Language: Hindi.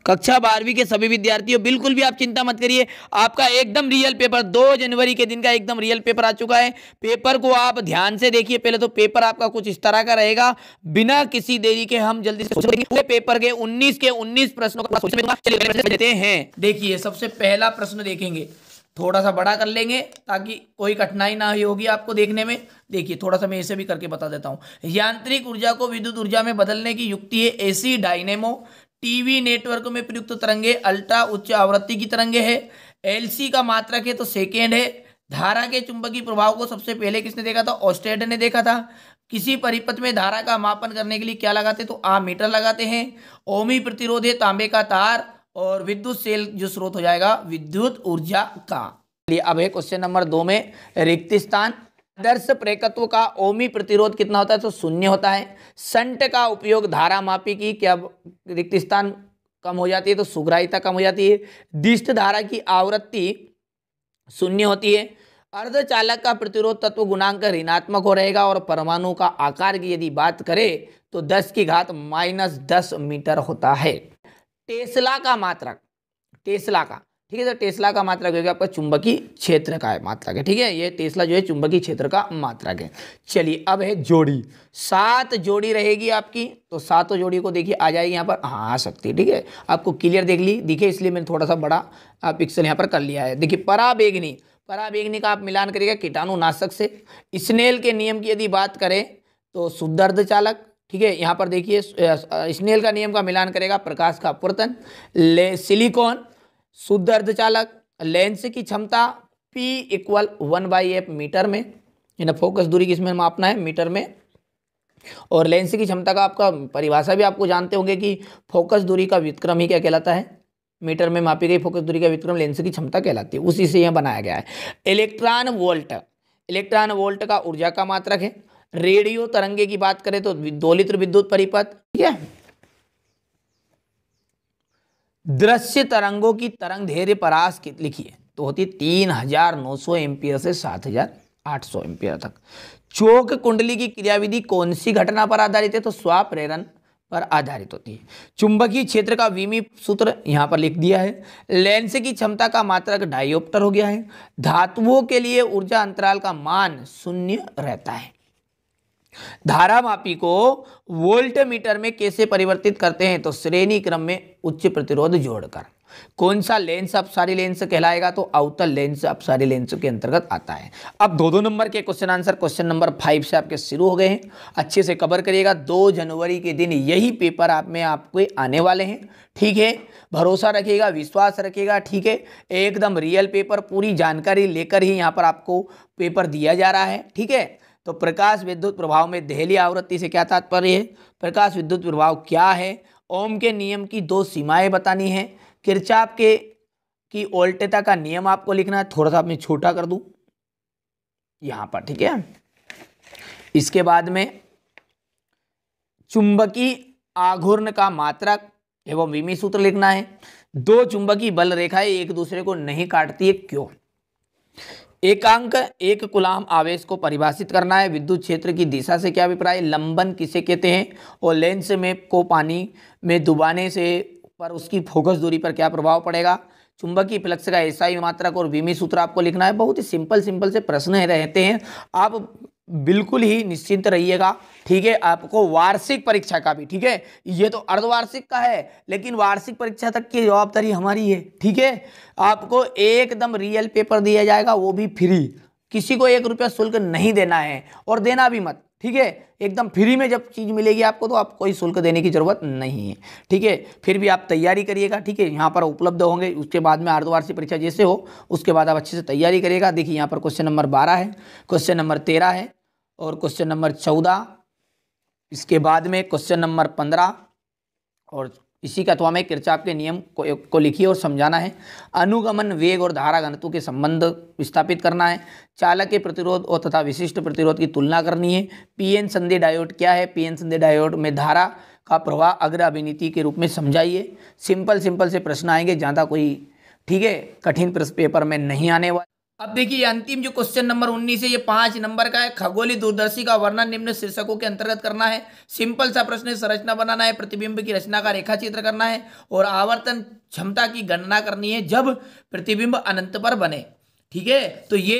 कक्षा 12वीं के सभी विद्यार्थियों बिल्कुल भी आप चिंता मत करिए, आपका एकदम रियल पेपर 2 जनवरी के दिन का एकदम रियल पेपर आ चुका है। पेपर को आप ध्यान से देखिए। पहले तो पेपर आपका कुछ इस तरह का रहेगा, बिना किसी देरी के हम जल्दी से पूरे पेपर के 19 प्रश्नों का सोच लेते हैं। देखिए सबसे पहला प्रश्न देखेंगे, थोड़ा सा बड़ा कर लेंगे ताकि कोई कठिनाई ना होगी आपको देखने में। देखिए थोड़ा सा मैं इसे भी करके बता देता हूं। यांत्रिक ऊर्जा को विद्युत ऊर्जा में बदलने की युक्ति है एसी डायनेमो। टीवी नेटवर्क में प्रयुक्त तरंगे अल्ट्रा उच्च आवृत्ति की तरंगे है। एलसी का मात्रक है तो सेकेंड है। धारा के चुंबकीय प्रभाव को सबसे पहले किसने देखा था? ऑस्टेड ने देखा था। किसी परिपथ में धारा का मापन करने के लिए क्या लगाते? तो आमीटर लगाते हैं। ओमी प्रतिरोध है तांबे का तार। और विद्युत सेल जो स्रोत हो जाएगा विद्युत ऊर्जा का। अब है क्वेश्चन नंबर 2 में रिक्त स्थान। आदर्श प्रेरकत्व का ओमी प्रतिरोध कितना होता है? तो 0 होता है। संट का उपयोग धारा मापी की क्या रिक्त स्थान कम हो जाती है तो सुग्राहिता कम हो जाती है। दिष्ट धारा की आवृत्ति 0 होती है। अर्धचालक का प्रतिरोध तत्व गुणांक ऋणात्मक हो रहेगा। और परमाणु का आकार की यदि बात करें तो 10⁻10 मीटर होता है। टेस्ला का मात्रक, टेस्ला का, ठीक है, तो टेस्ला का मात्रक हो गया आपका चुंबकीय क्षेत्र का मात्रक है। ठीक है, ये टेस्ला जो है चुंबकीय क्षेत्र का मात्रक है। चलिए अब है जोड़ी। 7 जोड़ी रहेगी आपकी, तो 7 जोड़ी को देखिए आ जाएगी यहाँ पर, हाँ आ सकती है। ठीक है, आपको क्लियर देख ली दिखे इसलिए मैंने थोड़ा सा बड़ा पिक्सल यहाँ पर कर लिया है। देखिए पराबैंगनी, पराबैंगनी का आप मिलान करिएगा कीटाणुनाशक से। स्नेल के नियम की यदि बात करें तो शुद्ध अर्धचालक। ठीक है, यहाँ पर देखिए स्नेल का नियम का मिलान करेगा प्रकाश का अपवर्तन। सिलिकॉन शुद्ध अर्धचालक। लेंस की क्षमता P = 1/f मीटर में, यानी फोकस दूरी किसमें मापना है? मीटर में। और लेंस की क्षमता का आपका परिभाषा भी आपको जानते होंगे कि फोकस दूरी का व्युत्क्रम ही क्या कहलाता है? मीटर में मापी गई फोकस दूरी का व्युत्क्रम लेंस की क्षमता कहलाती है, उसी से यह बनाया गया है। इलेक्ट्रॉन वोल्ट, इलेक्ट्रॉन वोल्ट का ऊर्जा का मात्रक है। रेडियो तरंगे की बात करें तो 2 लित्र विद्युत परिपथ। ठीक है, दृश्य तरंगों की तरंग दैर्घ्य परास लिखिए तो होती है 3900 एम्पियर से 7800 एम्पियर तक। चोक कुंडली की क्रियाविधि कौन सी घटना पर आधारित है? तो स्वप्रेरण पर आधारित होती है। चुंबकीय क्षेत्र का विमी सूत्र यहां पर लिख दिया है। लेंस की क्षमता का मात्रक डायोप्टर हो गया है। धातुओं के लिए ऊर्जा अंतराल का मान 0 रहता है। धारा मापी को वोल्ट मीटर में कैसे परिवर्तित करते हैं? तो श्रेणी क्रम में उच्च प्रतिरोध जोड़कर। कौन सा लेंस अपसारी लेंस कहलाएगा? तो अवतल लेंस अपसारी लेंस के अंतर्गत आता है। अब 2 नंबर के क्वेश्चन आंसर क्वेश्चन नंबर 5 से आपके शुरू हो गए हैं, अच्छे से कवर करिएगा। 2 जनवरी के दिन यही पेपर आप में आपको आने वाले हैं। ठीक है, भरोसा रखिएगा, विश्वास रखिएगा। ठीक है, एकदम रियल पेपर, पूरी जानकारी लेकर ही यहाँ पर आपको पेपर दिया जा रहा है। ठीक है, तो प्रकाश विद्युत प्रभाव में देहली आवृत्ति से क्या तात्पर्य है? प्रकाश विद्युत प्रभाव क्या है? ओम के नियम की 2 सीमाएं बतानी है। किरचॉफ की वोल्टेता का नियम आपको लिखना है। थोड़ा सा मैं छोटा कर दूं यहां पर। ठीक है, इसके बाद में चुंबकीय आघूर्ण का मात्रक एवं विमी सूत्र लिखना है। 2 चुंबकीय बल रेखाएं एक दूसरे को नहीं काटती है, क्यों? एकांक 1 कूलाम आवेश को परिभाषित करना है। विद्युत क्षेत्र की दिशा से क्या अभिप्राय? लंबन किसे कहते हैं? और लेंस में को पानी में डुबाने से पर उसकी फोकस दूरी पर क्या प्रभाव पड़ेगा? चुंबकीय फ्लक्स का एसआई मात्रक और विमी सूत्र आपको लिखना है। बहुत ही सिंपल से प्रश्न रहते हैं, आप बिल्कुल ही निश्चिंत रहिएगा। ठीक है, आपको वार्षिक परीक्षा का भी, ठीक है, ये तो अर्धवार्षिक का है लेकिन वार्षिक परीक्षा तक की जवाबदारी हमारी है। ठीक है, आपको एकदम रियल पेपर दिया जाएगा, वो भी फ्री, किसी को 1 रुपया शुल्क नहीं देना है और देना भी मत। ठीक है, एकदम फ्री में जब चीज़ मिलेगी आपको तो आप कोई शुल्क देने की जरूरत नहीं है। ठीक है, फिर भी आप तैयारी करिएगा। ठीक है, यहाँ पर उपलब्ध होंगे, उसके बाद में अर्धवार्षिक परीक्षा जैसे हो उसके बाद आप अच्छे से तैयारी करिएगा। देखिए यहाँ पर क्वेश्चन नंबर 12 है, क्वेश्चन नंबर 13 है और क्वेश्चन नंबर 14, इसके बाद में क्वेश्चन नंबर 15 और इसी का अथवा में किरचॉफ के नियम को लिखिए और समझाना है। अनुगमन वेग और धारा घनत्व के संबंध स्थापित करना है। चालक के प्रतिरोध और तथा विशिष्ट प्रतिरोध की तुलना करनी है। पीएन संधि डायोड क्या है? पीएन संधि डायोड में धारा का प्रवाह अग्र अभिनीति के रूप में समझाइए। सिंपल से प्रश्न आएंगे, ज़्यादा कोई, ठीक है, कठिन प्रश्न पेपर में नहीं आने वाला। अब देखिए ये अंतिम जो क्वेश्चन नंबर 19 है, ये 5 नंबर का है। खगोलीय दूरदर्शी का वर्णन निम्न शीर्षकों के अंतर्गत करना है। सिंपल सा प्रश्न है, संरचना बनाना है, प्रतिबिंब की रचना का रेखा चित्र करना है और आवर्तन क्षमता की गणना करनी है जब प्रतिबिंब अनंत पर बने। ठीक है, तो ये